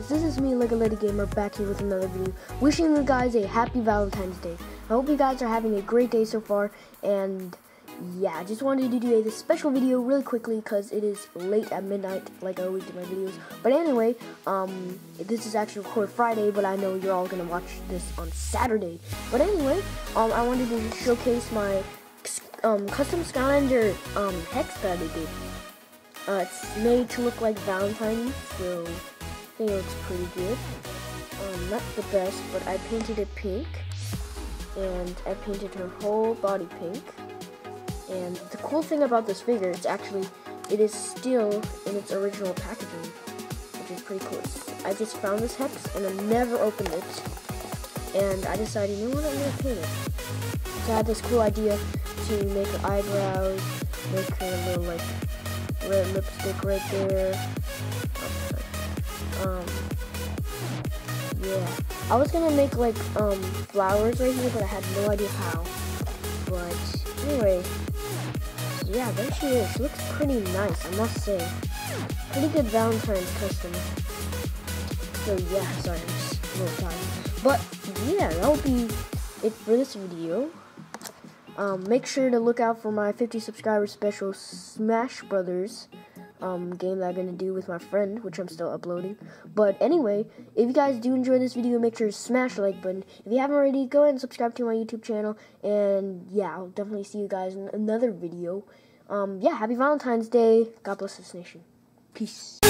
guys, this is me, Lego Lady Gamer, back here with another video, wishing you guys a happy Valentine's Day. I hope you guys are having a great day so far, and yeah, I just wanted to do this special video really quickly because it is late at midnight, like I always do my videos. But anyway, this is actually recorded Friday, but I know you're all gonna watch this on Saturday. But anyway, I wanted to showcase my custom Skylander hex that I did. It's made to look like Valentine's, so I think it looks pretty good. Not the best, but I painted it pink, and I painted her whole body pink. And the cool thing about this figure is it is still in its original packaging, which is pretty cool. I just found this hex, and I never opened it, and I decided, you know what, I'm gonna paint it. So I had this cool idea to make her eyebrows, make her a little, like, red lipstick right there. Yeah. I was gonna make like flowers right here, but I had no idea how. But anyway, yeah, there she is. She looks pretty nice, I must say. Pretty good Valentine's custom. So yeah, sorry, I'm just a little tired. But yeah, that'll be it for this video. Make sure to look out for my 50 subscriber special Smash Brothers game that I'm going to do with my friend, which I'm still uploading. But anyway, if you guys do enjoy this video, make sure to smash the like button. If you haven't already, go ahead and subscribe to my YouTube channel. And yeah, I'll definitely see you guys in another video. Yeah, happy Valentine's Day. God bless this nation. Peace.